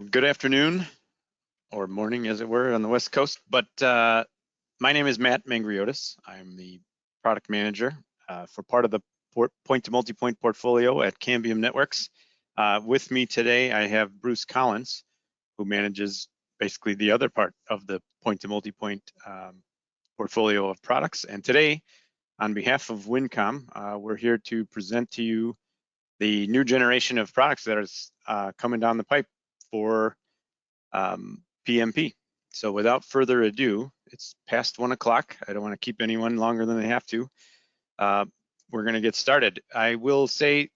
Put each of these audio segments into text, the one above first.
Good afternoon, or morning as it were, on the West Coast. But my name is Matt Mangriotis. I'm the product manager for part of the point-to-multipoint portfolio at Cambium Networks. With me today, I have Bruce Collins, who manages basically the other part of the point-to-multipoint portfolio of products. And today, on behalf of WinCom, we're here to present to you the new generation of products that is coming down the pipe for PMP. So without further ado, it's past 1 o'clock. I don't want to keep anyone longer than they have to. We're going to get started. I will say,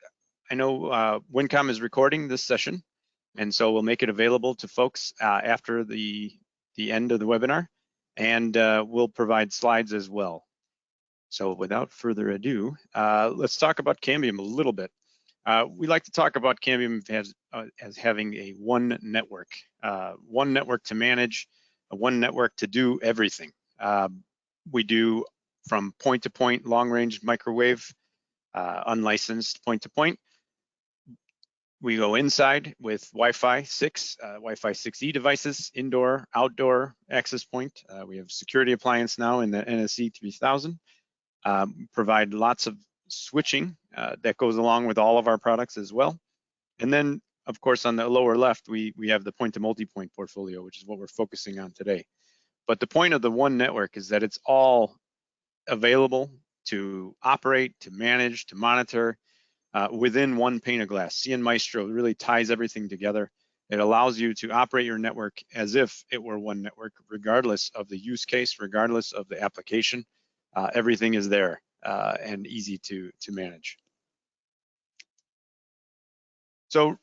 I know WinCom is recording this session, and so we'll make it available to folks after the end of the webinar, and we'll provide slides as well. So without further ado, let's talk about Cambium a little bit. We like to talk about Cambium as having a one network to manage, one network to do everything. We do from point-to-point, long-range microwave, unlicensed point-to-point. We go inside with Wi-Fi 6, Wi-Fi 6E devices, indoor, outdoor access point. We have security appliance now in the NSE 3000. Provide lots of switching that goes along with all of our products as well. And then, of course, on the lower left, we have the point-to-multipoint portfolio, which is what we're focusing on today. But the point of the one network is that it's all available to operate, to manage, to monitor within one pane of glass. CN Maestro really ties everything together. It allows you to operate your network as if it were one network, regardless of the use case, regardless of the application. Everything is there and easy to manage. So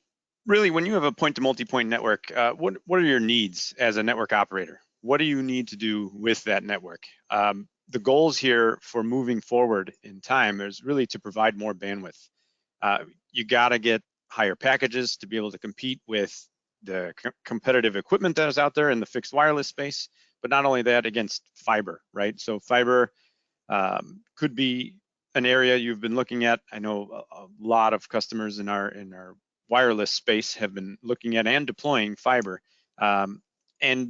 really, when you have a point-to-multipoint network, what are your needs as a network operator? What do you need to do with that network? The goals here for moving forward in time is really to provide more bandwidth. You gotta get higher packages to be able to compete with the competitive equipment that is out there in the fixed wireless space, but not only that, against fiber, right? So fiber could be an area you've been looking at. I know a lot of customers in our wireless space have been looking at and deploying fiber. And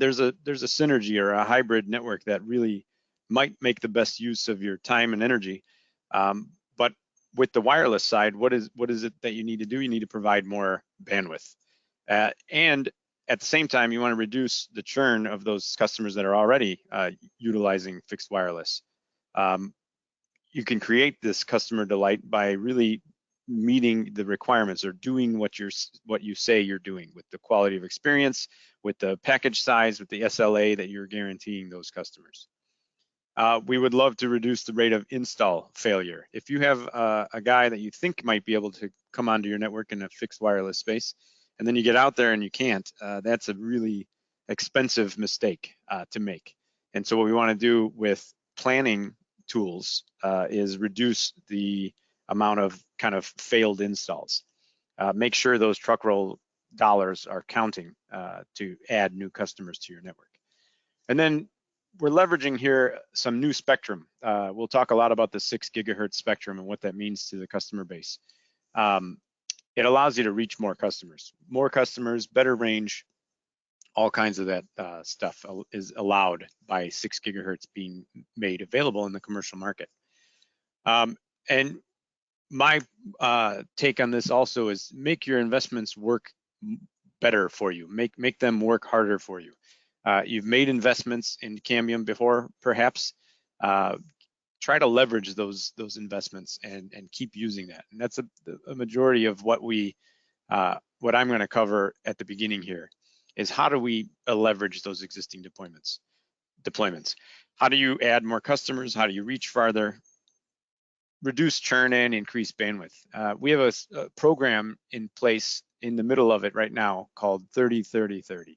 there's a synergy or a hybrid network that really might make the best use of your time and energy. But with the wireless side, what is it that you need to do? You need to provide more bandwidth. And at the same time, you want to reduce the churn of those customers that are already utilizing fixed wireless. You can create this customer delight by really meeting the requirements or doing what you say you're doing with the quality of experience, with the package size, with the SLA that you're guaranteeing those customers. We would love to reduce the rate of install failure. If you have a guy that you think might be able to come onto your network in a fixed wireless space, and then you get out there and you can't, that's a really expensive mistake to make. And so what we want to do with planning tools is reduce the amount of kind of failed installs. Make sure those truck roll dollars are counting to add new customers to your network. And then we're leveraging here some new spectrum. We'll talk a lot about the 6 gigahertz spectrum and what that means to the customer base. It allows you to reach more customers, better range. All kinds of that stuff is allowed by 6 gigahertz being made available in the commercial market. And my take on this also is make your investments work better for you. Make them work harder for you. You've made investments in Cambium before, perhaps. Try to leverage those investments and keep using that. And that's a majority of what I'm going to cover at the beginning here. Is how do we leverage those existing deployments? How do you add more customers? How do you reach farther? Reduce churn and increase bandwidth. We have a program in place in the middle of it right now called 30-30-30.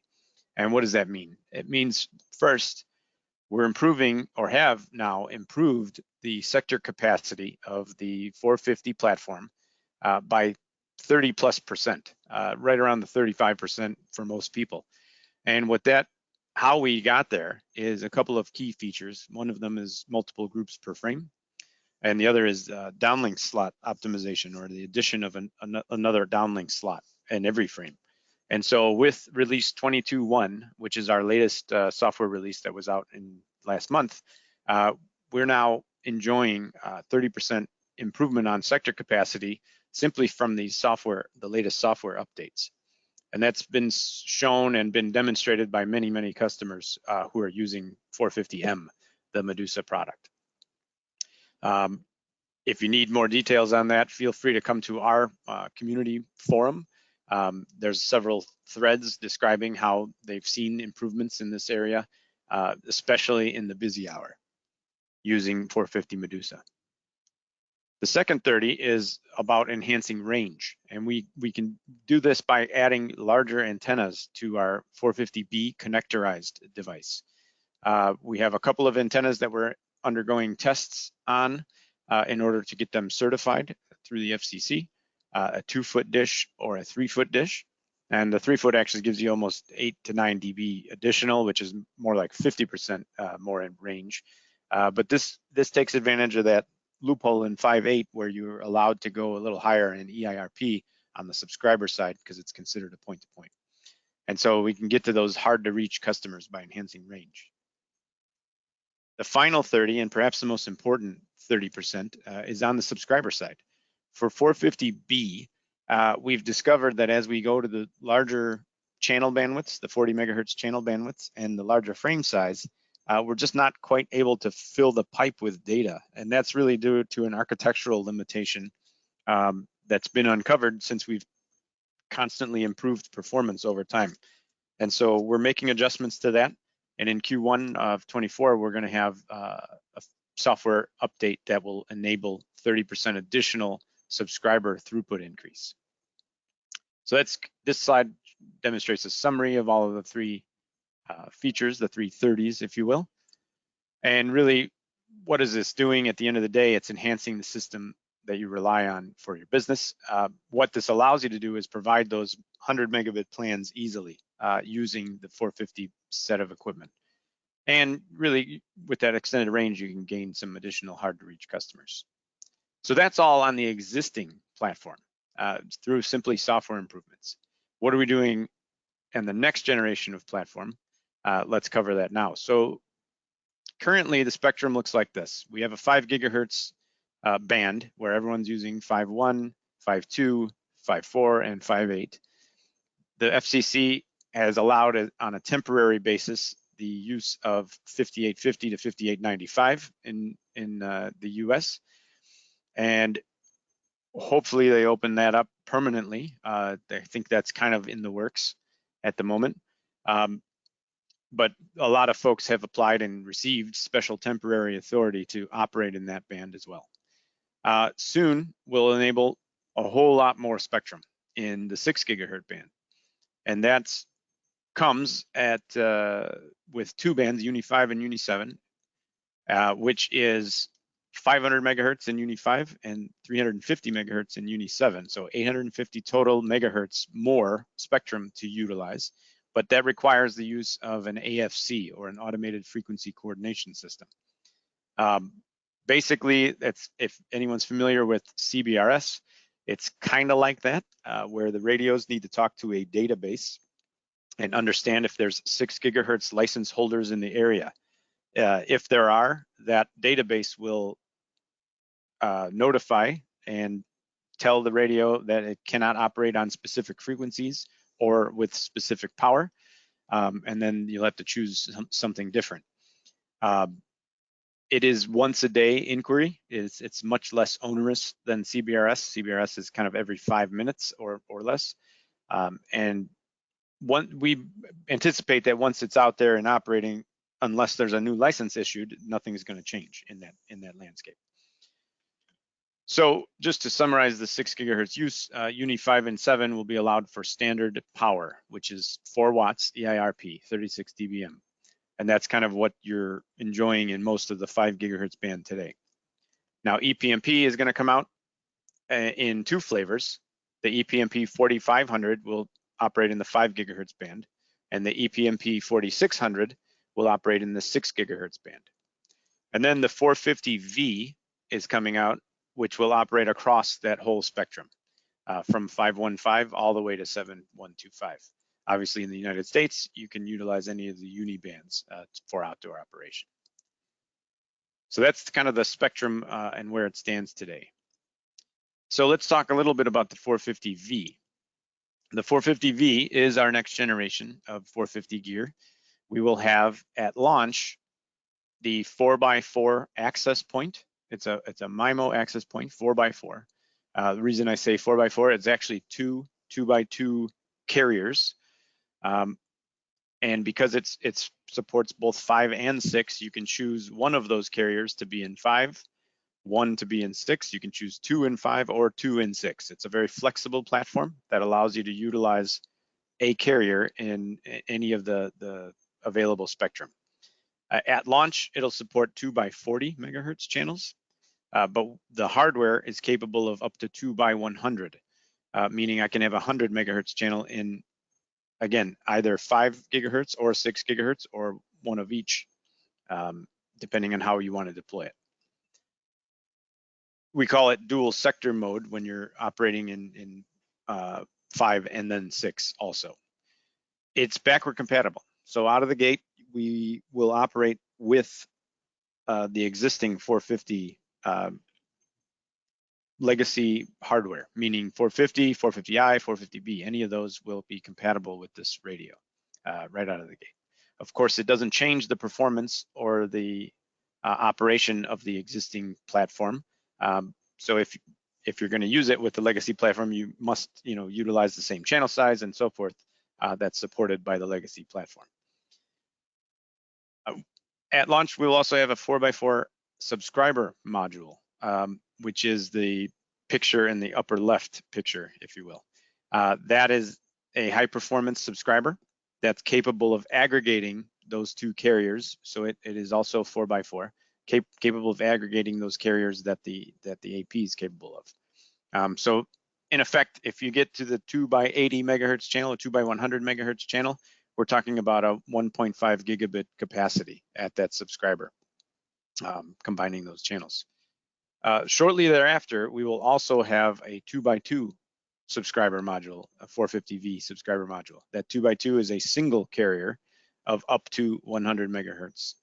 And what does that mean? It means first, we're improving or have now improved the sector capacity of the 450 platform by 30+%, right around the 35% for most people. And how we got there is a couple of key features. One of them is multiple groups per frame, and the other is downlink slot optimization, or the addition of another downlink slot in every frame. And so with release 22.1, which is our latest software release that was out in last month, we're now enjoying 30% improvement on sector capacity simply from these the latest software updates. And that's been shown and been demonstrated by many, many customers who are using 450M, the Medusa product. If you need more details on that, feel free to come to our community forum. There's several threads describing how they've seen improvements in this area, especially in the busy hour using 450 Medusa. The second 30 is about enhancing range, and we can do this by adding larger antennas to our 450B connectorized device. We have a couple of antennas that we're undergoing tests on in order to get them certified through the FCC, a 2-foot dish or a 3-foot dish. And the 3-foot actually gives you almost 8 to 9 dB additional, which is more like 50% more in range. But this takes advantage of that loophole in 5.8 where you're allowed to go a little higher in EIRP on the subscriber side because it's considered a point-to-point. And so we can get to those hard to reach customers by enhancing range. The final 30, and perhaps the most important 30%, is on the subscriber side. For 450B, we've discovered that as we go to the larger channel bandwidths, the 40 megahertz channel bandwidths, and the larger frame size, we're just not quite able to fill the pipe with data. And that's really due to an architectural limitation that's been uncovered since we've constantly improved performance over time. And so we're making adjustments to that. And in Q1 of 24, we're going to have a software update that will enable 30% additional subscriber throughput increase. So this slide demonstrates a summary of all of the 3 features, the 3 30s, if you will. And really, what is this doing at the end of the day? It's enhancing the system that you rely on for your business. What this allows you to do is provide those 100 megabit plans easily using the 450 set of equipment. And really, with that extended range, you can gain some additional hard to reach customers. So that's all on the existing platform through simply software improvements. What are we doing in the next generation of platform? Let's cover that now. So currently the spectrum looks like this. We have a 5 gigahertz band where everyone's using 5.1, 5.2, 5.4, and 5.8. The FCC has allowed it on a temporary basis the use of 5850 to 5895 in the US. And hopefully they open that up permanently. I think that's kind of in the works at the moment. But a lot of folks have applied and received special temporary authority to operate in that band as well. Soon we'll enable a whole lot more spectrum in the 6 gigahertz band. And that's comes at with 2 bands, Uni 5 and Uni 7, which is 500 megahertz in Uni 5 and 350 megahertz in Uni 7. So 850 total megahertz more spectrum to utilize, but that requires the use of an AFC or an automated frequency coordination system. Basically, that's, if anyone's familiar with CBRS, it's kind of like that, where the radios need to talk to a database and understand if there's 6 gigahertz license holders in the area. If there are, that database will notify and tell the radio that it cannot operate on specific frequencies or with specific power, and then you'll have to choose something different. It is once a day inquiry. It's much less onerous than CBRS. CBRS is kind of every 5 minutes or less. And we anticipate that once it's out there and operating, unless there's a new license issued, nothing is going to change in that landscape. So just to summarize the 6 gigahertz use, Uni 5 and 7 will be allowed for standard power, which is 4 watts EIRP, 36 dBm. And that's kind of what you're enjoying in most of the 5 gigahertz band today. Now ePMP is going to come out in 2 flavors. The ePMP 4500 will operate in the 5 gigahertz band, and the ePMP 4600 will operate in the 6 gigahertz band. And then the 450V is coming out, which will operate across that whole spectrum from 515 all the way to 7125. Obviously, in the United States, you can utilize any of the uni bands for outdoor operation. So that's kind of the spectrum and where it stands today. So let's talk a little bit about the 450V. The 450V is our next generation of 450 gear. We will have at launch the 4x4 access point. It's a MIMO access point, 4x4. The reason I say 4x4, it's actually two 2x2 carriers. And because it supports both 5 and 6, you can choose one of those carriers to be in 5, one to be in 6. You can choose 2 in 5 or 2 in 6. It's a very flexible platform that allows you to utilize a carrier in any of the available spectrum. At launch, it'll support 2x40 megahertz channels, but the hardware is capable of up to 2x100, meaning I can have a 100 megahertz channel in, again, either 5 gigahertz or 6 gigahertz or one of each, depending on how you want to deploy it. We call it dual sector mode when you're operating in 5 and then 6 also. It's backward compatible. So out of the gate, we will operate with the existing 450 legacy hardware, meaning 450, 450i, 450b, any of those will be compatible with this radio right out of the gate. Of course, it doesn't change the performance or the operation of the existing platform. So if you're going to use it with the legacy platform, you must utilize the same channel size and so forth that's supported by the legacy platform. At launch, we'll also have a 4x4 subscriber module, which is the picture in the upper left picture, if you will. That is a high performance subscriber that's capable of aggregating those two carriers. So it is also 4x4, capable of aggregating those carriers that the AP is capable of. So in effect, if you get to the 2x80 megahertz channel, or 2x100 megahertz channel, we're talking about a 1.5 gigabit capacity at that subscriber, combining those channels. Shortly thereafter, we will also have a 2x2 subscriber module, a 450V subscriber module. That 2x2 is a single carrier of up to 100 megahertz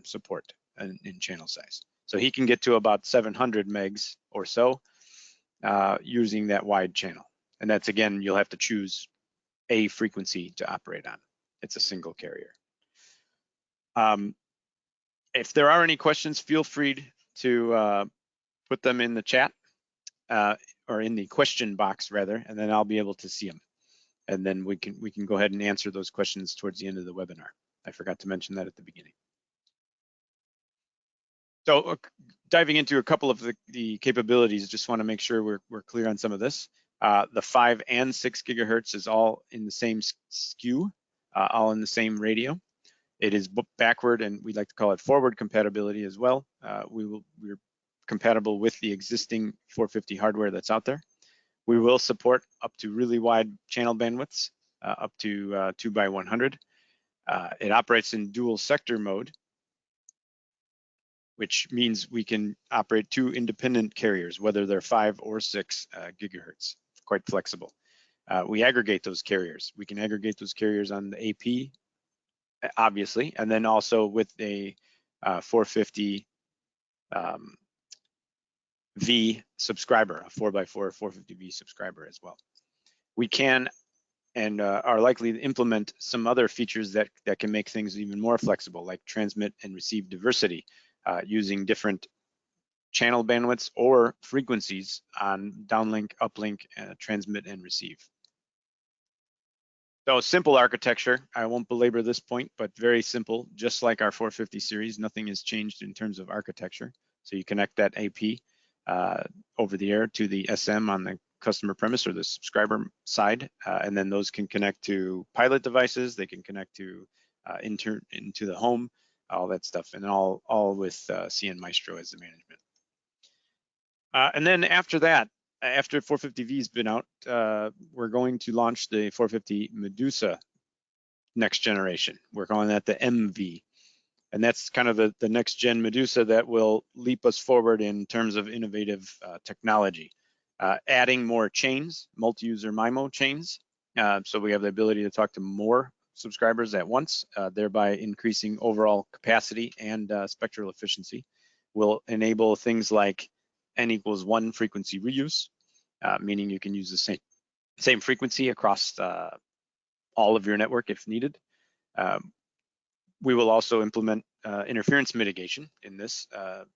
support in channel size. So he can get to about 700 megs or so using that wide channel. And that's, again, you'll have to choose a frequency to operate on. It's a single carrier. If there are any questions, feel free to put them in the chat or in the question box rather, and then I'll be able to see them. And then we can go ahead and answer those questions towards the end of the webinar. I forgot to mention that at the beginning. So diving into a couple of the capabilities, just want to make sure we're clear on some of this. The 5 and 6 gigahertz is all in the same SKU, all in the same radio. It is backward, and we like to call it forward compatibility as well. We're compatible with the existing 450 hardware that's out there. We will support up to really wide channel bandwidths, up to 2x100. It operates in dual sector mode, which means we can operate two independent carriers, whether they're 5 or 6 gigahertz, quite flexible. We aggregate those carriers. We can aggregate those carriers on the AP, obviously, and then also with a 450 V subscriber, a 4x4 450V subscriber as well. We can and are likely to implement some other features that can make things even more flexible, like transmit and receive diversity, using different channel bandwidths or frequencies on downlink, uplink, transmit and receive. So simple architecture, I won't belabor this point, but very simple, just like our 450 series, nothing has changed in terms of architecture. So you connect that AP over the air to the SM on the customer premise or the subscriber side, and then those can connect to pilot devices, they can connect to into the home, all that stuff, and all with CN Maestro as the management. And then after that, after 450V has been out, we're going to launch the 450 Medusa next generation. We're calling that the MV. And that's kind of the next gen Medusa that will leap us forward in terms of innovative technology. Adding more chains, multi-user MIMO chains, So we have the ability to talk to more subscribers at once, thereby increasing overall capacity and spectral efficiency. We'll enable things like n=1 frequency reuse, meaning you can use the same frequency across all of your network if needed. We will also implement interference mitigation in this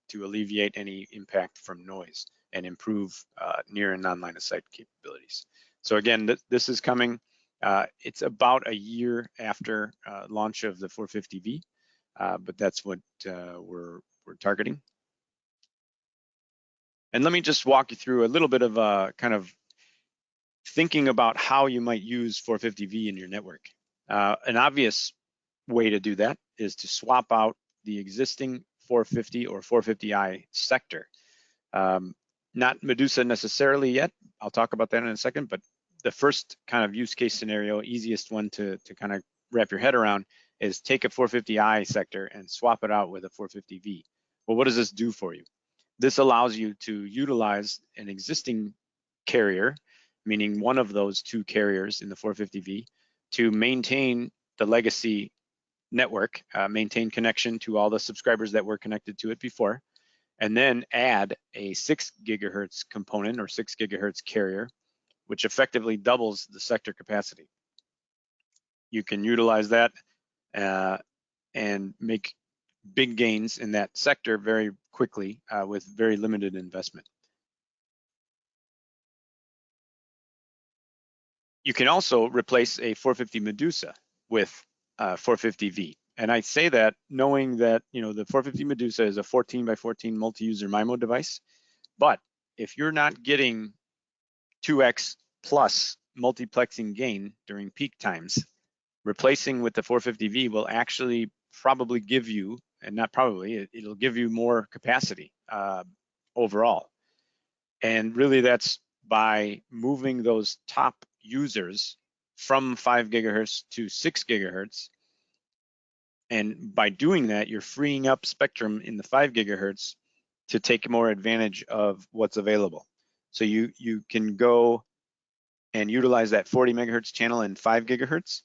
to alleviate any impact from noise and improve near and non-line of sight capabilities. So again, this is coming. It's about a year after launch of the 450V, but that's what we're targeting. And let me just walk you through a little bit of kind of thinking about how you might use 450V in your network. An obvious way to do that is to swap out the existing 450 or 450i sector. Not Medusa necessarily yet. I'll talk about that in a second, but the first kind of use case scenario, easiest one to kind of wrap your head around, is take a 450i sector and swap it out with a 450V. Well, what does this do for you? This allows you to utilize an existing carrier, meaning one of those two carriers in the 450V, to maintain the legacy network, maintain connection to all the subscribers that were connected to it before, and then add a 6 gigahertz component or 6 gigahertz carrier, which effectively doubles the sector capacity. You can utilize that and make big gains in that sector very quickly with very limited investment. You can also replace a 450 Medusa with 450V. And I say that knowing that the 450 Medusa is a 14 by 14 multi-user MIMO device, but if you're not getting 2x plus multiplexing gain during peak times, replacing with the 450V will actually probably give you, and not probably, it'll give you more capacity overall. And really that's by moving those top users from 5 gigahertz to 6 gigahertz. And by doing that, you're freeing up spectrum in the 5 gigahertz to take more advantage of what's available. So you can go and utilize that 40 megahertz channel in 5 gigahertz,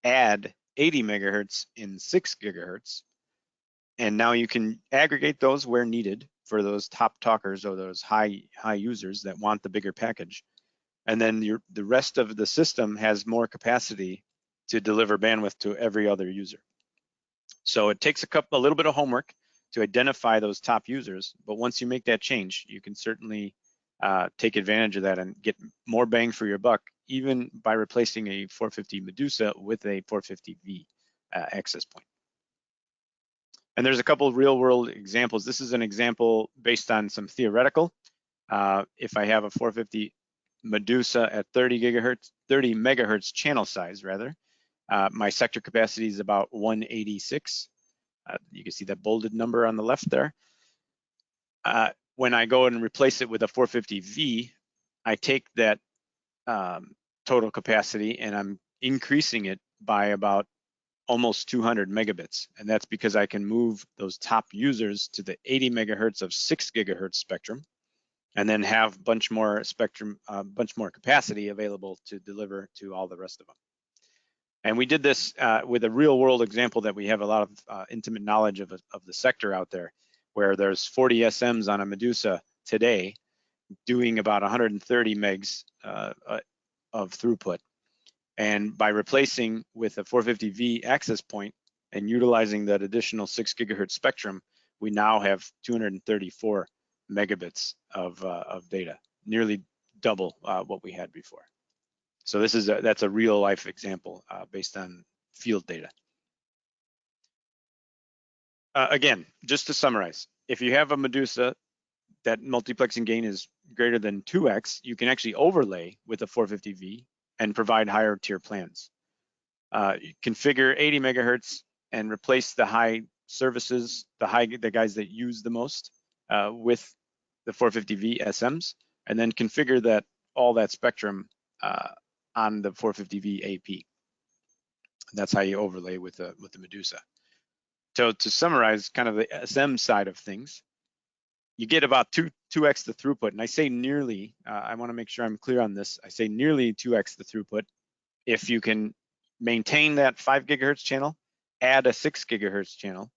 add 80 megahertz in 6 gigahertz, and now you can aggregate those where needed for those top talkers or those high users that want the bigger package. And then the rest of the system has more capacity to deliver bandwidth to every other user. So it takes a little bit of homework to identify those top users, but once you make that change, you can certainly take advantage of that and get more bang for your buck, even by replacing a 450 Medusa with a 450V access point. And there's a couple of real world examples. This is an example based on some theoretical. If I have a 450 Medusa at 30 megahertz channel size rather, my sector capacity is about 186. You can see that bolded number on the left there. When I go and replace it with a 450V, I take that total capacity and I'm increasing it by about almost 200 megabits. And that's because I can move those top users to the 80 megahertz of 6 gigahertz spectrum and then have a bunch more spectrum, bunch more capacity available to deliver to all the rest of them. And we did this with a real world example that we have a lot of intimate knowledge of the sector out there, where there's 40 SMs on a Medusa today doing about 130 megs of throughput. And by replacing with a 450V access point and utilizing that additional 6 gigahertz spectrum, we now have 234 megabits of data, nearly double what we had before. So that's a real life example based on field data. Again, just to summarize, if you have a Medusa that multiplexing gain is greater than 2x, you can actually overlay with a 450V and provide higher tier plans. You configure 80 megahertz and replace the high services, the guys that use the most with the 450V SMs, and then configure all that spectrum on the 450V AP. That's how you overlay with the Medusa. So to summarize kind of the SM side of things, you get about 2x the throughput. And I say nearly, I wanna make sure I'm clear on this. I say nearly 2x the throughput if you can maintain that 5 gigahertz channel, add a 6 gigahertz channel,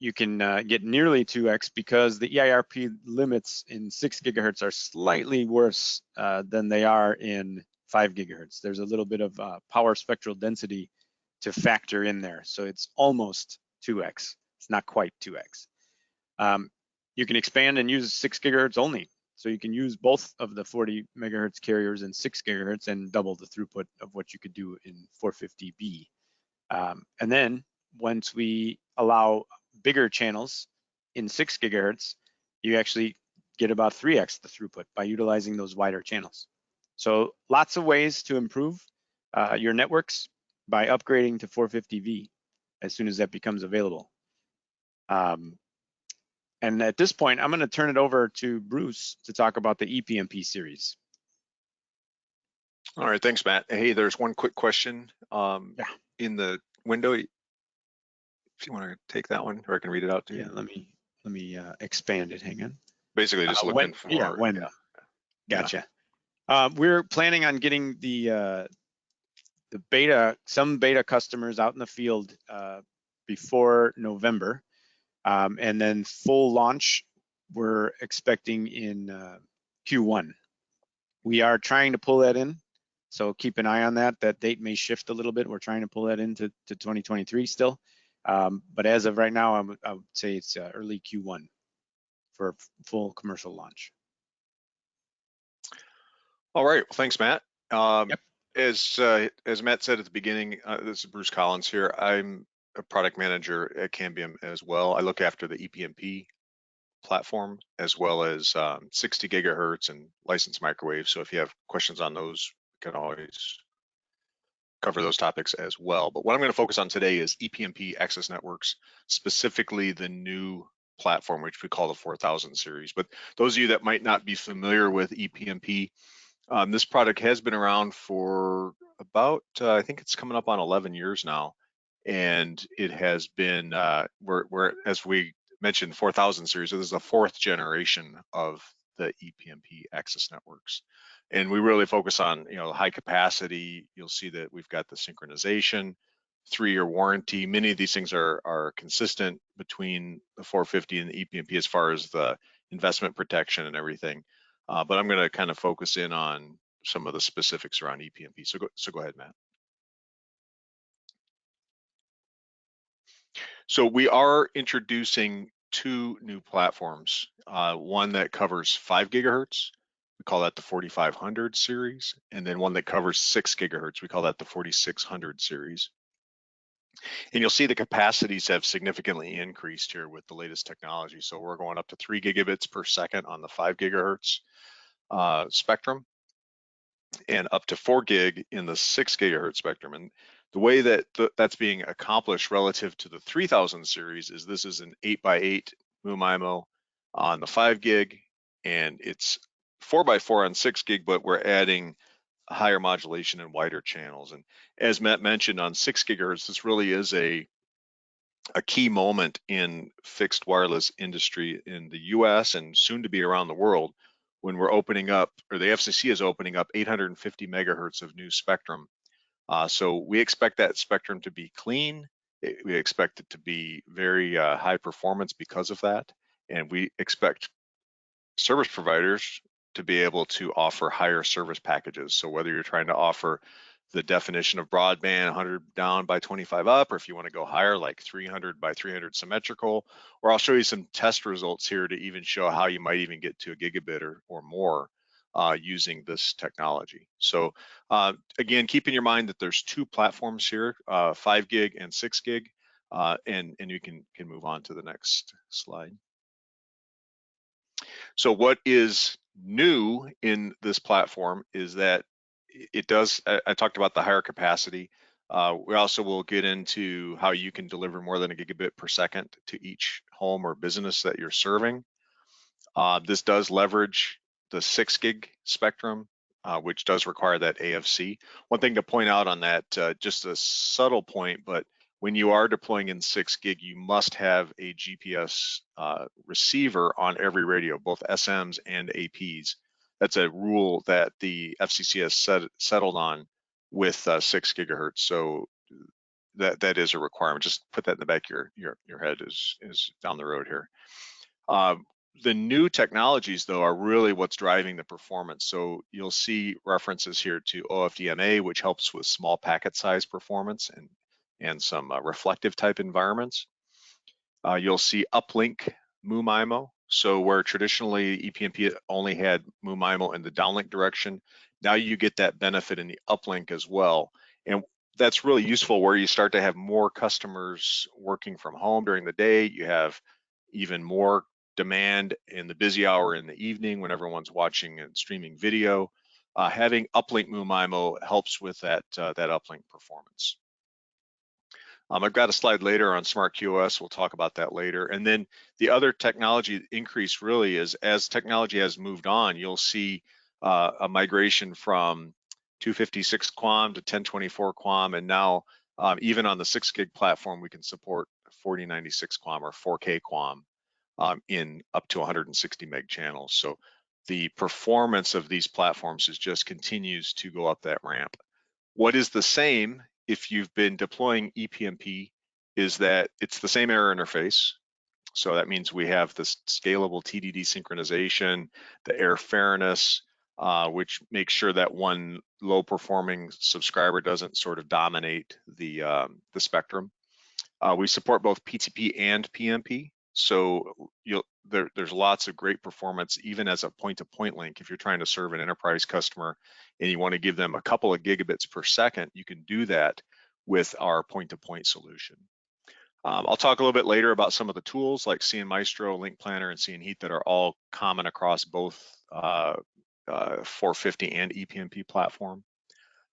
you can get nearly 2x, because the EIRP limits in 6 gigahertz are slightly worse than they are in 5 gigahertz. There's a little bit of power spectral density to factor in there. So it's almost 2x. It's not quite 2x. You can expand and use 6 gigahertz only. So you can use both of the 40 megahertz carriers in 6 gigahertz and double the throughput of what you could do in 450B. And then once we allow bigger channels in 6 gigahertz, you actually get about 3x the throughput by utilizing those wider channels. So lots of ways to improve your networks by upgrading to 450V as soon as that becomes available. And at this point, I'm going to turn it over to Bruce to talk about the ePMP series. All right, thanks, Matt. Hey, there's one quick question in the window. If you want to take that one, or I can read it out to you. Yeah, let me expand it. Hang on. Basically, just looking for. When. Gotcha. We're planning on getting the beta, some beta customers out in the field before November. And then full launch, we're expecting in Q1. We are trying to pull that in, so keep an eye on that. That date may shift a little bit. We're trying to pull that into 2023 still. But as of right now, I would say it's early Q1 for full commercial launch. All right, well, thanks, Matt. Yep. As Matt said at the beginning, this is Bruce Collins here. I'm a product manager at Cambium as well. I look after the ePMP platform as well as 60 gigahertz and licensed microwave. So if you have questions on those, we can always cover those topics as well. But what I'm going to focus on today is ePMP access networks, specifically the new platform, which we call the 4000 series. But those of you that might not be familiar with ePMP, this product has been around for about, I think it's coming up on 11 years now. And it has been, we're as we mentioned, 4000 series, so this is the 4th generation of the ePMP access networks. And we really focus on, high capacity. You'll see that we've got the synchronization, 3-year warranty. Many of these things are consistent between the 450 and the ePMP as far as the investment protection and everything. But I'm going to kind of focus in on some of the specifics around ePMP. So go ahead, Matt. So we are introducing 2 new platforms. One that covers 5 gigahertz. We call that the 4500 series, and then one that covers 6 gigahertz. We call that the 4600 series. And you'll see the capacities have significantly increased here with the latest technology. So we're going up to 3 gigabits per second on the 5 gigahertz spectrum, and up to 4 gig in the 6 gigahertz spectrum. And the way that that's being accomplished relative to the 3000 series is this is an 8x8 MU-MIMO on the 5 gig, and it's 4x4 on 6 gig, but we're adding higher modulation and wider channels. And as Matt mentioned, on 6 gigahertz, this really is a key moment in fixed wireless industry in the US and soon to be around the world, when we're opening up, or the FCC is opening up 850 megahertz of new spectrum. So we expect that spectrum to be clean. We expect it to be very high performance because of that. And we expect service providers to be able to offer higher service packages. So whether you're trying to offer the definition of broadband 100 down by 25 up, or if you want to go higher, like 300 by 300 symmetrical, or I'll show you some test results here to even show how you might even get to a gigabit or more using this technology. So again, keep in your mind that there's 2 platforms here, 5 gig and 6 gig, and you can move on to the next slide. So what is new in this platform is that it does, I talked about the higher capacity. We also will get into how you can deliver more than a gigabit per second to each home or business that you're serving. This does leverage the 6 gig spectrum, which does require that AFC. One thing to point out on that, just a subtle point, but when you are deploying in 6 gig, you must have a GPS receiver on every radio, both SMs and APs. That's a rule that the FCC has settled on with 6 gigahertz. So that is a requirement. Just put that in the back of your head is down the road here. The new technologies, though, are really what's driving the performance. So you'll see references here to OFDMA, which helps with small packet size performance and some reflective type environments. You'll see uplink MU-MIMO. So where traditionally ePMP only had MU-MIMO in the downlink direction, now you get that benefit in the uplink as well. And that's really useful where you start to have more customers working from home during the day. You have even more demand in the busy hour in the evening when everyone's watching and streaming video. Having uplink MU-MIMO helps with that uplink performance. I've got a slide later on Smart QoS. We'll talk about that later. And then the other technology increase really is as technology has moved on, you'll see a migration from 256 QAM to 1024 QAM, and now even on the 6 gig platform, we can support 4096 QAM or 4K QAM in up to 160 meg channels. So the performance of these platforms just continues to go up that ramp. What is the same if you've been deploying ePMP is that it's the same error interface. So that means we have this scalable TDD synchronization, the error fairness, which makes sure that one low performing subscriber doesn't sort of dominate the spectrum. We support both PTP and PMP. So there's lots of great performance, even as a point-to-point link. If you're trying to serve an enterprise customer and you want to give them a couple of gigabits per second, you can do that with our point-to-point solution. I'll talk a little bit later about some of the tools like CN Maestro, Link Planner, and CN Heat that are all common across both 450 and ePMP platform.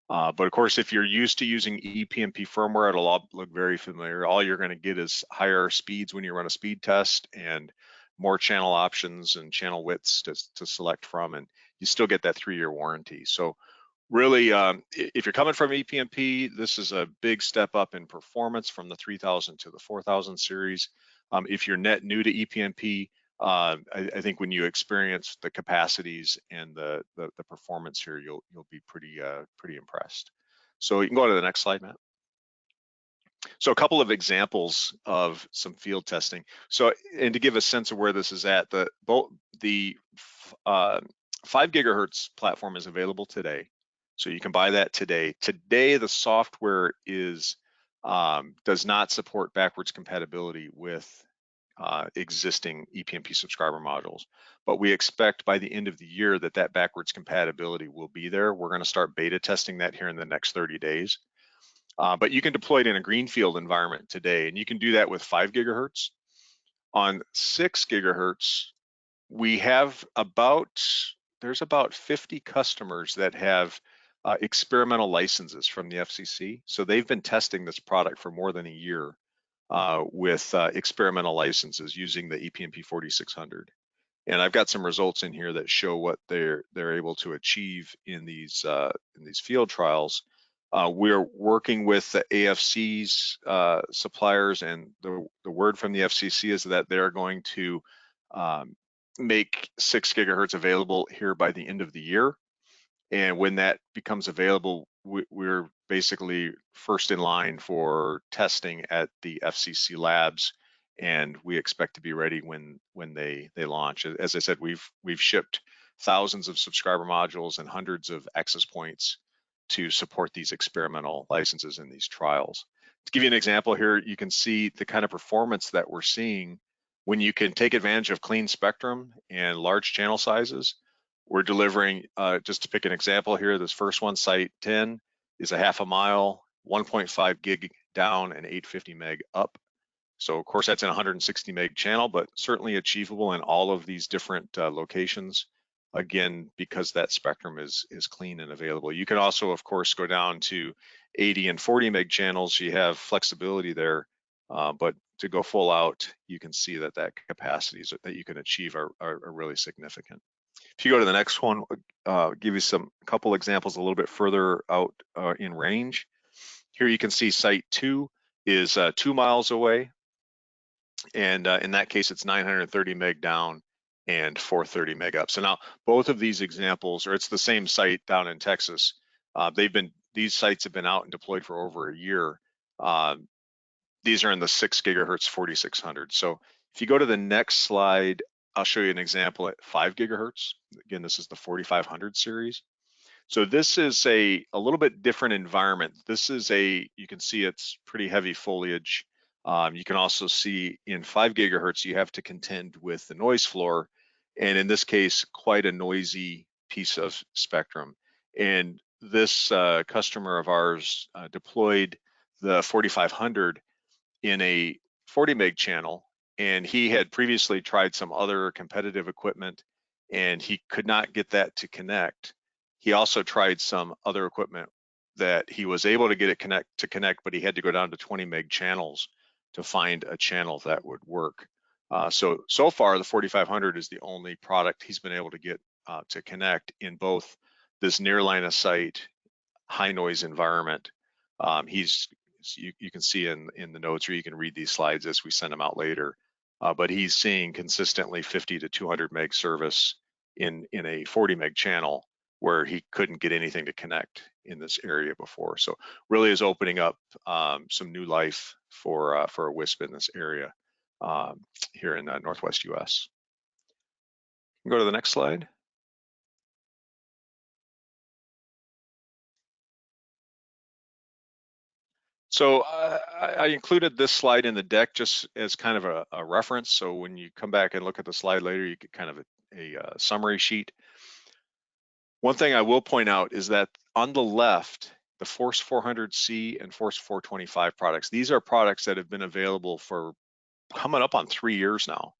But of course, if you're used to using ePMP firmware, it'll all look very familiar. All you're going to get is higher speeds when you run a speed test and more channel options and channel widths to select from, and you still get that 3-year warranty. So really, if you're coming from ePMP, this is a big step up in performance from the 3000 to the 4000 series. If you're net new to ePMP, I think when you experience the capacities and the performance here, you'll be pretty impressed. So you can go to the next slide, Matt. So a couple of examples of some field testing. So, and to give a sense of where this is at, the 5 gigahertz platform is available today. So you can buy that today. Today, the software does not support backwards compatibility with existing ePMP subscriber modules, but we expect by the end of the year that backwards compatibility will be there. We're going to start beta testing that here in the next 30 days. But you can deploy it in a greenfield environment today, and you can do that with 5 gigahertz. On 6 gigahertz, we have there's about 50 customers that have experimental licenses from the FCC. So they've been testing this product for more than a year with experimental licenses using the ePMP 4600. And I've got some results in here that show what they're able to achieve in these field trials. We're working with the AFC's suppliers, and the word from the FCC is that they're going to make 6 gigahertz available here by the end of the year. And when that becomes available, we're basically first in line for testing at the FCC labs, and we expect to be ready when they launch. As I said, we've shipped thousands of subscriber modules and hundreds of access points to support these experimental licenses in these trials. To give you an example here, you can see the kind of performance that we're seeing when you can take advantage of clean spectrum and large channel sizes. We're delivering, just to pick an example here, this first one, site 10, is a half a mile, 1.5 gig down and 850 meg up. So of course that's in 160 meg channel, but certainly achievable in all of these different locations. Again, because that spectrum is clean and available. You can also, of course, go down to 80 and 40 meg channels. You have flexibility there, but to go full out, you can see that capacities that you can achieve are really significant. If you go to the next one, give you a couple examples a little bit further out in range. Here you can see site 2 is 2 miles away, and in that case it's 930 meg down and 430 meg up. So now both of these examples, or it's the same site down in Texas, they've been these sites have been out and deployed for over a year. These are in the 6 gigahertz 4600. So if you go to the next slide, I'll show you an example at 5 gigahertz. Again, this is the 4500 series. So this is a little bit different environment. This is you can see it's pretty heavy foliage. You can also see in 5 gigahertz, you have to contend with the noise floor. And in this case, quite a noisy piece of spectrum. And this customer of ours deployed the 4500 in a 40 meg channel, and he had previously tried some other competitive equipment and he could not get that to connect. He also tried some other equipment that he was able to get it to connect, but he had to go down to 20 meg channels to find a channel that would work. So far, the 4500 is the only product he's been able to get to connect in both this near line of sight, high noise environment. You can see in the notes, or you can read these slides as we send them out later, but he's seeing consistently 50 to 200 meg service in a 40 meg channel where he couldn't get anything to connect in this area before. So really is opening up some new life for a WISP in this area here in the Northwest US. Go to the next slide. So I included this slide in the deck just as kind of a reference. So when you come back and look at the slide later, you get kind of a summary sheet. One thing I will point out is that on the left, the Force 400C and Force 425 products, these are products that have been available for coming up on 3 years now.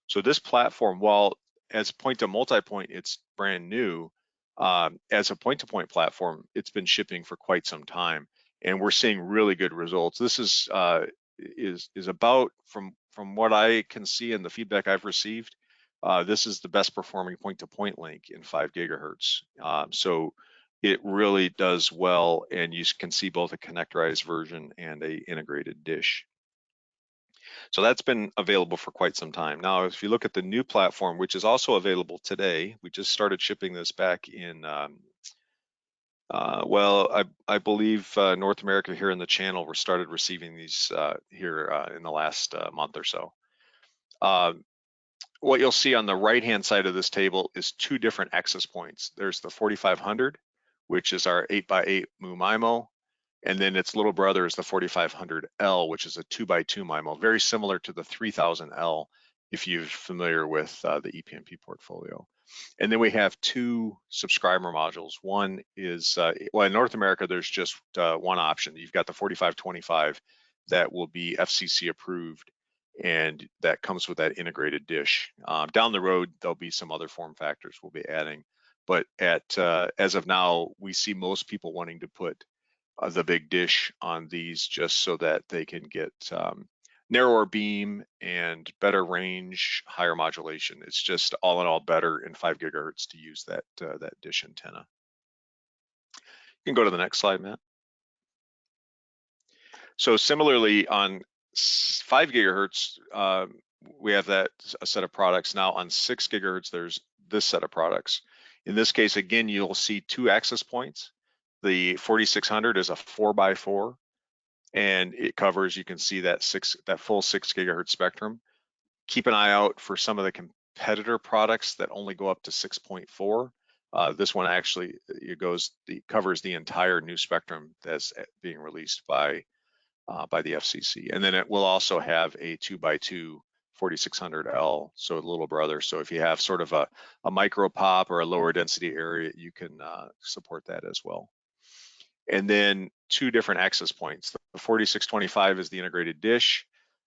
So this platform, while as point to multipoint, it's brand new, as a point-to-point platform, it's been shipping for quite some time, and we're seeing really good results. This is about, from what I can see and the feedback I've received, this is the best performing point-to-point link in 5 gigahertz. So it really does well, and you can see both a connectorized version and a integrated dish. So that's been available for quite some time. Now, if you look at the new platform, which is also available today, we just started shipping this back in, I believe North America here in the channel, we started receiving these here in the last month or so. What you'll see on the right-hand side of this table is 2 different access points. There's the 4500, which is our 8x8 MU-MIMO, and then its little brother is the 4500L, which is a 2x2 MIMO, very similar to the 3000L if you're familiar with the ePMP portfolio. And then we have 2 subscriber modules. One is, well, in North America, there's just one option. You've got the 4525 that will be FCC approved, and that comes with that integrated dish. Down the road, there'll be some other form factors we'll be adding. But as of now, we see most people wanting to put the big dish on these just so that they can get narrower beam and better range, higher modulation. It's just all in all better in 5 gigahertz to use that dish antenna. You can go to the next slide, Matt. So similarly on 5 gigahertz, we have a set of products. Now on 6 gigahertz, there's this set of products. In this case, again, you'll see 2 access points. The 4600 is a 4x4, and it covers, you can see that full 6 gigahertz spectrum. Keep an eye out for some of the competitor products that only go up to 6.4. This one actually covers the entire new spectrum that's being released by the FCC. And then it will also have a 2x2 4600L, so a little brother. So if you have sort of a micro pop or a lower density area, you can support that as well. And then 2 different access points. The 4625 is the integrated dish.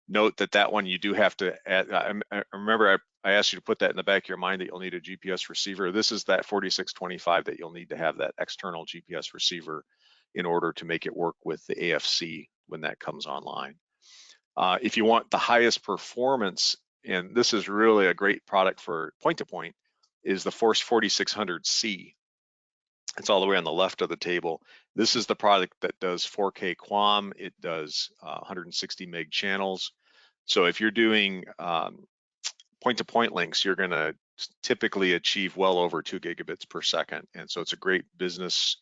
Note that one you do have to add. I remember I asked you to put that in the back of your mind that you'll need a GPS receiver. This is that 4625 that you'll need to have that external GPS receiver in order to make it work with the AFC when that comes online. If you want the highest performance, and this is really a great product for point-to-point, is the Force 4600C. It's all the way on the left of the table. This is the product that does 4K QAM. It does 160 meg channels. So if you're doing point-to-point links, you're going to typically achieve well over 2 gigabits per second. And so it's a great business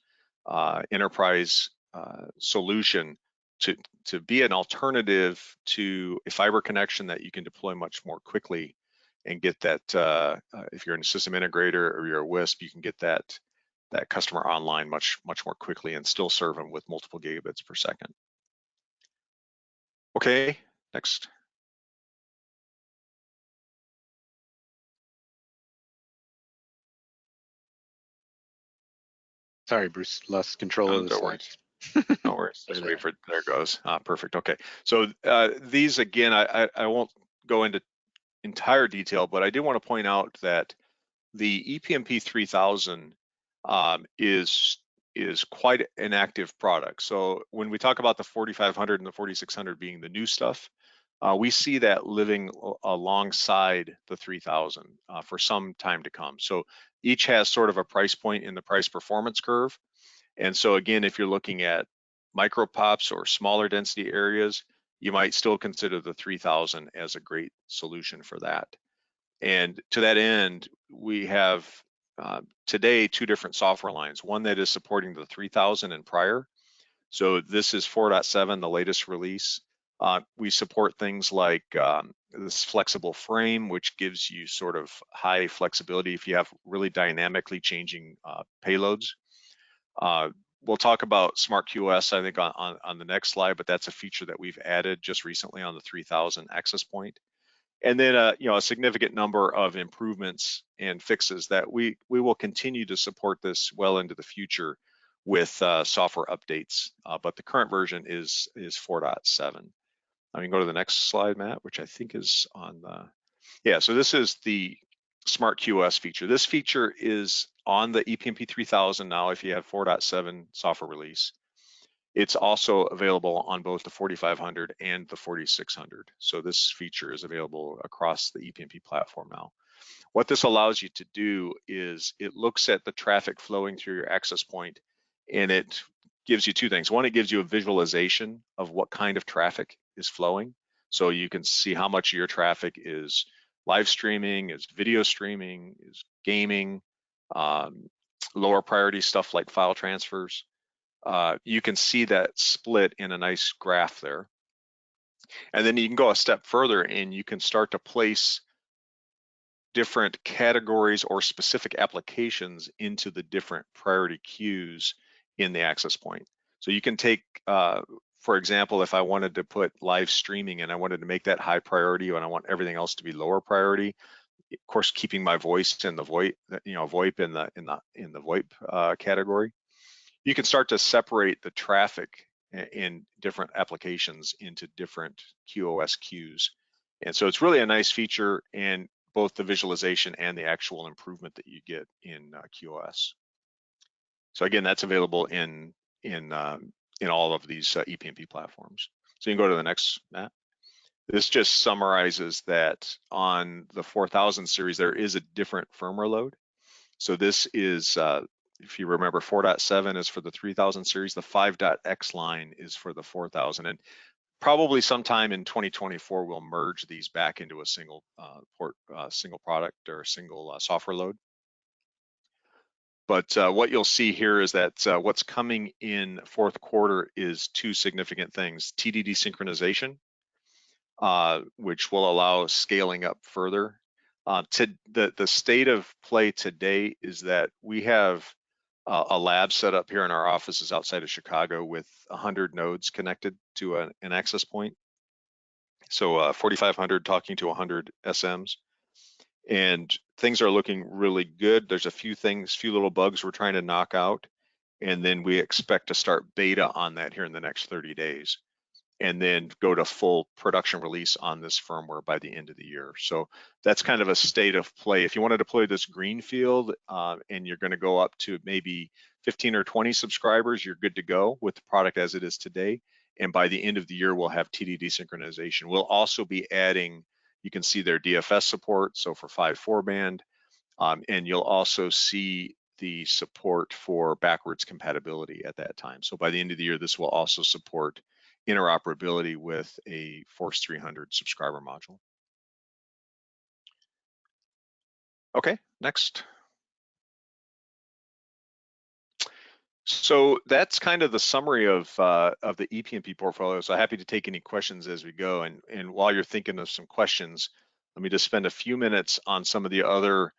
enterprise solution to be an alternative to a fiber connection that you can deploy much more quickly and get that, if you're in a system integrator or you're a WISP, you can get that customer online much more quickly and still serve them with multiple gigabits per second. Okay, next. Sorry, Bruce, lost control of the Don't worry. slides. No worries. Just There. wait for it. There it goes. Perfect. Okay. So these again, I won't go into entire detail, but I do want to point out that the ePMP 3000 is quite an active product. So when we talk about the 4500 and the 4600 being the new stuff, we see that living alongside the 3000 for some time to come. So each has sort of a price point in the price performance curve. And so again, if you're looking at micro pops or smaller density areas, you might still consider the 3000 as a great solution for that. And to that end, we have today 2 different software lines, one that is supporting the 3000 and prior. So this is 4.7, the latest release. We support things like this flexible frame, which gives you sort of high flexibility if you have really dynamically changing payloads. We'll talk about Smart QoS, I think, on the next slide, but that's a feature that we've added just recently on the 3000 access point. And then a significant number of improvements and fixes that we will continue to support this well into the future with software updates. But the current version is 4.7. I mean, go to the next slide, Matt, which I think is on the, yeah, so this is the Smart QoS feature. This feature is on the ePMP 3000 now if you have 4.7 software release. It's also available on both the 4500 and the 4600. So this feature is available across the ePMP platform now. What this allows you to do is it looks at the traffic flowing through your access point, and it gives you 2 things. One, it gives you a visualization of what kind of traffic is flowing. So you can see how much of your traffic is live streaming, is video streaming, is gaming, lower priority stuff like file transfers. You can see that split in a nice graph there. And then you can go a step further and you can start to place different categories or specific applications into the different priority queues in the access point. So you can take, for example, if I wanted to put live streaming and I wanted to make that high priority and I want everything else to be lower priority, of course, keeping my voice in the VoIP, VoIP in the VoIP category. You can start to separate the traffic in different applications into different QoS queues. And so it's really a nice feature in both the visualization and the actual improvement that you get in QoS. So again, that's available in all of these ePMP platforms. So you can go to the next, Matt. This just summarizes that on the 4000 series, there is a different firmware load. So this is, if you remember, 4.7 is for the 3000 series, the 5.x line is for the 4000. And probably sometime in 2024, we'll merge these back into a single single product or a single software load. But what you'll see here is that what's coming in 4th quarter is 2 significant things: TDD synchronization, which will allow scaling up further. The state of play today is that we have a lab set up here in our offices outside of Chicago with 100 nodes connected to an access point. So 4,500 talking to 100 SMs. And things are looking really good. There's a few little bugs we're trying to knock out. And then we expect to start beta on that here in the next 30 days. And then go to full production release on this firmware by the end of the year. So that's kind of a state of play. If you want to deploy this greenfield and you're going to go up to maybe 15 or 20 subscribers, you're good to go with the product as it is today. And by the end of the year, we'll have TDD synchronization. We'll also be adding, you can see their DFS support, so for 5.4 band, and you'll also see the support for backwards compatibility at that time. So by the end of the year, this will also support interoperability with a Force 300 subscriber module. Okay, next. So that's kind of the summary of the ePMP portfolio. So happy to take any questions as we go. And while you're thinking of some questions, let me just spend a few minutes on some of the other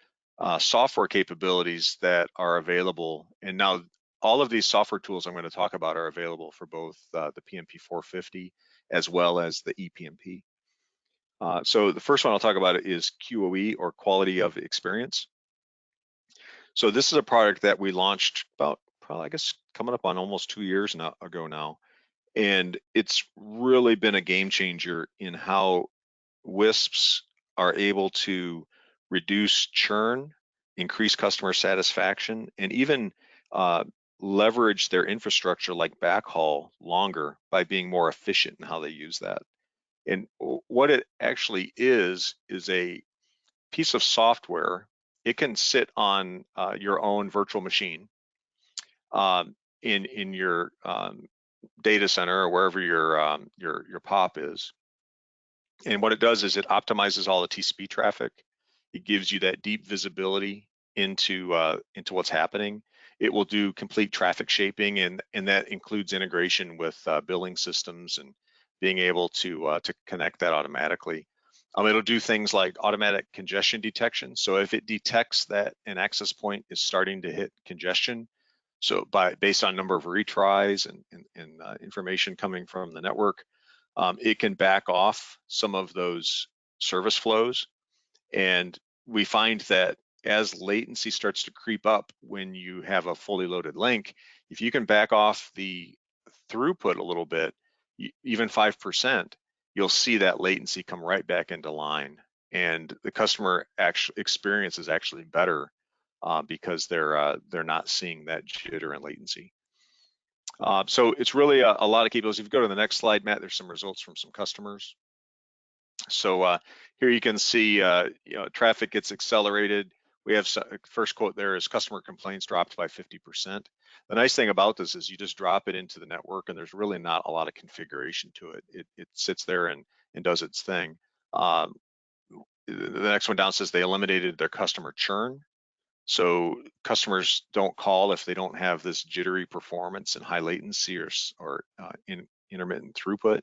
software capabilities that are available. And now all of these software tools I'm going to talk about are available for both the PMP 450 as well as the ePMP. So the first one I'll talk about is QoE, or quality of experience. So this is a product that we launched about, probably, I guess, coming up on almost 2 years ago now. And it's really been a game changer in how WISPs are able to reduce churn, increase customer satisfaction, and even leverage their infrastructure like backhaul longer by being more efficient in how they use that. And what it actually is a piece of software. It can sit on your own virtual machine in your data center or wherever your POP is. And what it does is it optimizes all the TCP traffic. It gives you that deep visibility into what's happening. It will do complete traffic shaping, and that includes integration with billing systems and being able to connect that automatically. It'll do things like automatic congestion detection. So if it detects that an access point is starting to hit congestion, so based on number of retries and information coming from the network, it can back off some of those service flows. And we find that as latency starts to creep up when you have a fully loaded link, if you can back off the throughput a little bit, even 5%, you'll see that latency come right back into line. And the customer experience is actually better because they're not seeing that jitter and latency. So it's really a lot of capabilities. If you go to the next slide, Matt, there's some results from some customers. So here you can see, traffic gets accelerated. We have first quote there is customer complaints dropped by 50%. The nice thing about this is you just drop it into the network and there's really not a lot of configuration to it. It sits there and does its thing. The next one down says they eliminated their customer churn. So customers don't call if they don't have this jittery performance and high latency or intermittent throughput.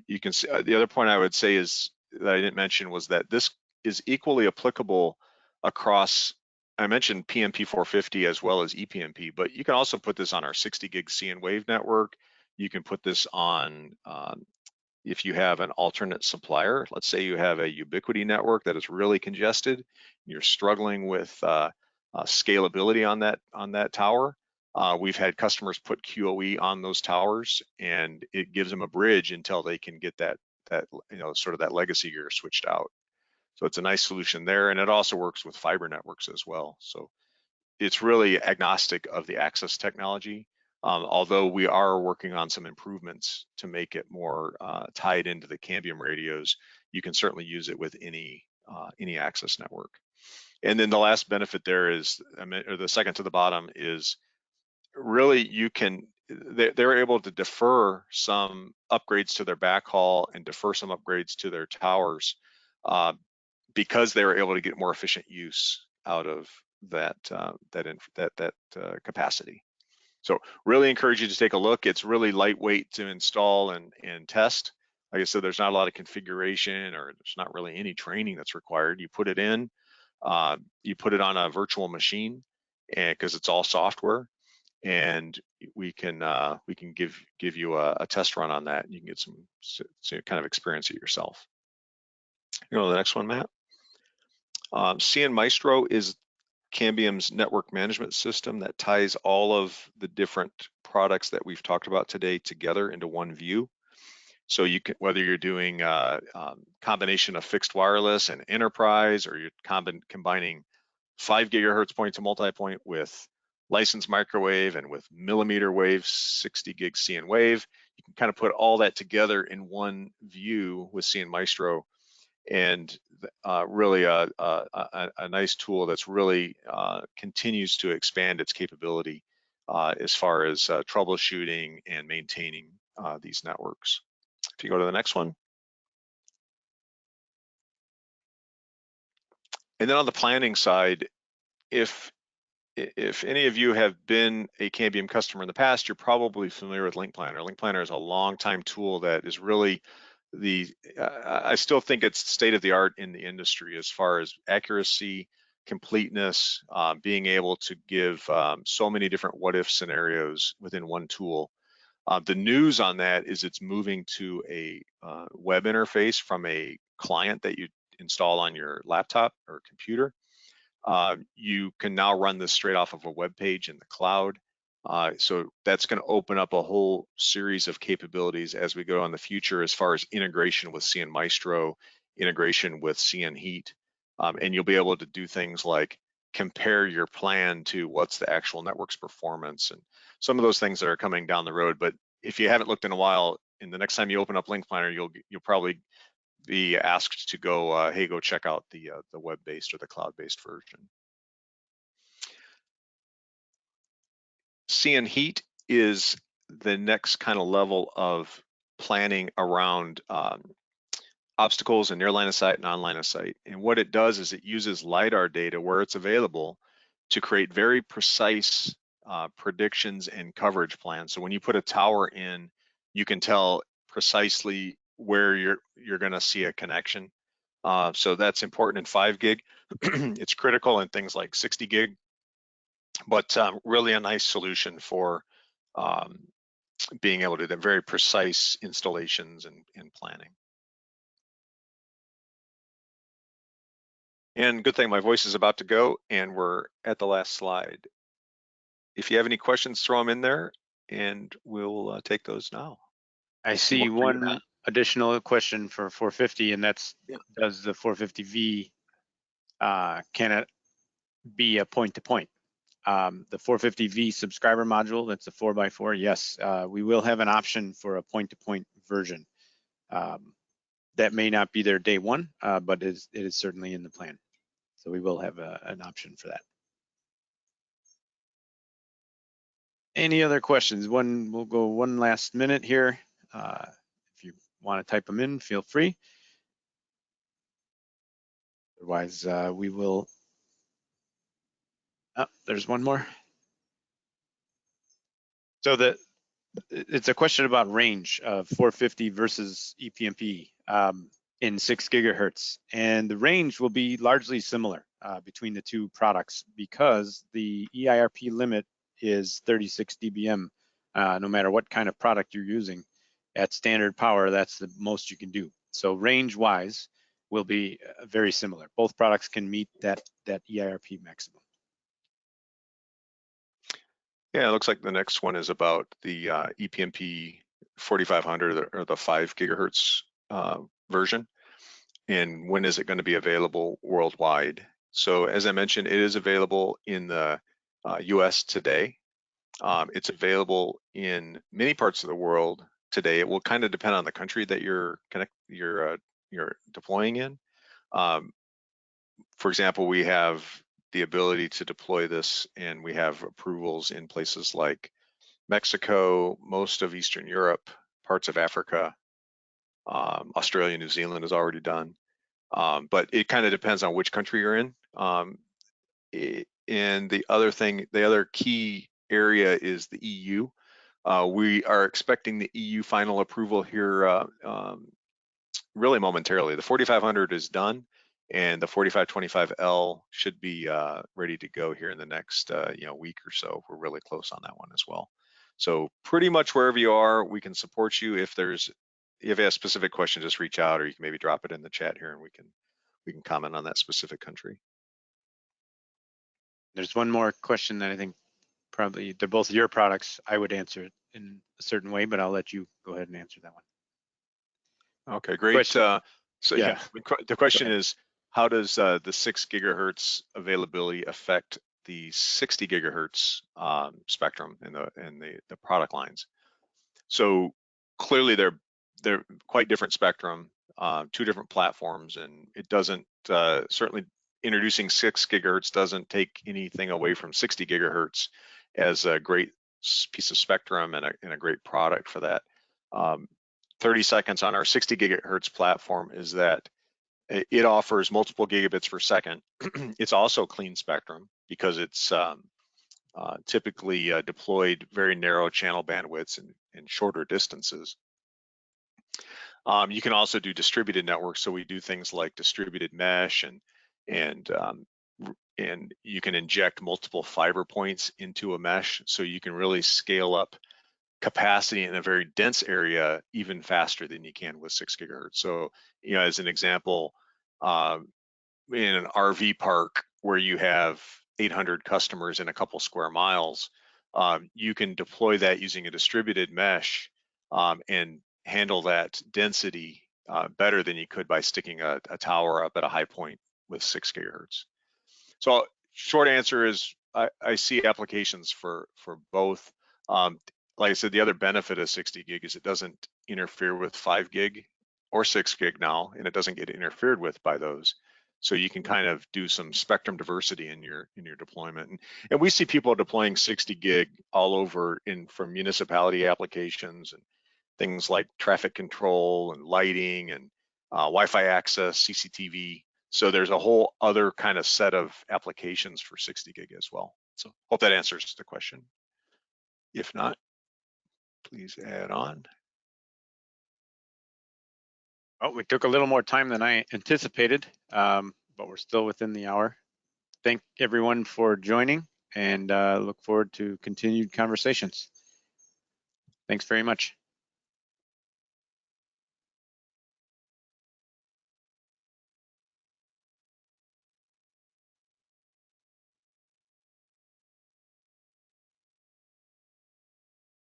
You can see the other point I would say is that I didn't mention was that this is equally applicable across. I mentioned PMP 450 as well as ePMP, but you can also put this on our 60 gig CN Wave network. You can put this on if you have an alternate supplier. Let's say you have a Ubiquity network that is really congested, and you're struggling with scalability on that tower. We've had customers put QoE on those towers, and it gives them a bridge until they can get that sort of that legacy gear switched out. So it's a nice solution there, and it also works with fiber networks as well. So it's really agnostic of the access technology, although we are working on some improvements to make it more tied into the Cambium radios. You can certainly use it with any access network. And then the last benefit there is, or the second to the bottom, is really they're able to defer some upgrades to their backhaul and defer some upgrades to their towers because they were able to get more efficient use out of that capacity. So really encourage you to take a look. It's really lightweight to install and test. Like I said, there's not a lot of configuration, or there's not really any training that's required. You put it in, you put it on a virtual machine, and because it's all software, and we can give you a test run on that. And you can get some kind of experience it yourself. You know, the next one, Matt. CN Maestro is Cambium's network management system that ties all of the different products that we've talked about today together into one view. So you can, whether you're doing a combination of fixed wireless and enterprise, or you're combining 5 gigahertz point to multipoint with licensed microwave and with millimeter wave 60 gig CN Wave, you can kind of put all that together in one view with CN Maestro, and really a nice tool that's really continues to expand its capability as far as troubleshooting and maintaining these networks. If you go to the next one. And then on the planning side, if if any of you have been a Cambium customer in the past, you're probably familiar with Link Planner. Link Planner is a long-time tool that is really I still think it's state of the art in the industry as far as accuracy, completeness, being able to give so many different what-if scenarios within one tool. The news on that is it's moving to a web interface from a client that you install on your laptop or computer. You can now run this straight off of a web page in the cloud. So that's going to open up a whole series of capabilities as we go in the future as far as integration with CN Maestro, integration with CN Heat, and you'll be able to do things like compare your plan to what's the actual network's performance and some of those things that are coming down the road. But if you haven't looked in a while, and the next time you open up Link Planner, you'll probably be asked to go, hey, go check out the web-based or the cloud-based version. CN Heat is the next kind of level of planning around obstacles in near line of sight and on line of sight. And what it does is it uses LiDAR data where it's available to create very precise predictions and coverage plans. So when you put a tower in, you can tell precisely where you're going to see a connection. So that's important in 5 gig. It's critical in things like 60 gig, but really a nice solution for being able to do very precise installations and planning. And good thing my voice is about to go and we're at the last slide. If you have any questions, throw them in there and we'll take those now. I see one additional question for 450, and that's, does the 450V, can it be a point-to-point? The 450V subscriber module, that's a 4x4, yes, we will have an option for a point-to-point version. That may not be there day one, but it is certainly in the plan. So we will have an option for that. Any other questions? We'll go one last minute here. If you want to type them in, feel free. Otherwise, we will. Oh, there's one more. So it's a question about range of 450 versus ePMP in 6 gigahertz, and the range will be largely similar between the two products because the EIRP limit is 36 dBm. No matter what kind of product you're using, at standard power, that's the most you can do. So range-wise, will be very similar. Both products can meet that EIRP maximum. Yeah, it looks like the next one is about the ePMP 4500 or the 5 gigahertz version. And when is it going to be available worldwide? So as I mentioned, it is available in the US today. It's available in many parts of the world today. It will kind of depend on the country that you're deploying in. For example, we have the ability to deploy this, and we have approvals in places like Mexico, most of Eastern Europe, parts of Africa, Australia, New Zealand is already done. But it kind of depends on which country you're in. And the other key area is the EU. We are expecting the EU final approval here really momentarily. The 4500 is done, and the 4525L should be ready to go here in the next week or so. We're really close on that one as well. So pretty much wherever you are, we can support you. If you have a specific question, just reach out, or you can maybe drop it in the chat here, and we can comment on that specific country. There's one more question that I think probably they're both your products. I would answer it in a certain way, but I'll let you go ahead and answer that one. Okay, great. So yeah, the question is, how does the 6 gigahertz availability affect the 60 gigahertz spectrum in the product lines? So clearly they're quite different spectrum, 2 different platforms, and it doesn't certainly introducing 6 gigahertz doesn't take anything away from 60 gigahertz as a great piece of spectrum and a great product for that. 30 seconds on our 60 gigahertz platform is that it offers multiple gigabits per second. It's also clean spectrum because it's typically deployed very narrow channel bandwidths and shorter distances. You can also do distributed networks, so we do things like distributed mesh, and you can inject multiple fiber points into a mesh, so you can really scale up capacity in a very dense area even faster than you can with 6 gigahertz. So, as an example, in an RV park where you have 800 customers in a couple square miles, you can deploy that using a distributed mesh and handle that density better than you could by sticking a tower up at a high point with 6 gigahertz. So short answer is I see applications for both. Like I said, the other benefit of 60 gig is it doesn't interfere with 5 gig or 6 gig now, and it doesn't get interfered with by those. So you can kind of do some spectrum diversity in your deployment. And we see people deploying 60 gig all over from municipality applications and things like traffic control and lighting and Wi-Fi access, CCTV. So there's a whole other kind of set of applications for 60 gig as well. So hope that answers the question. If not, please add on. Oh, we took a little more time than I anticipated, but we're still within the hour. Thank everyone for joining, and look forward to continued conversations. Thanks very much.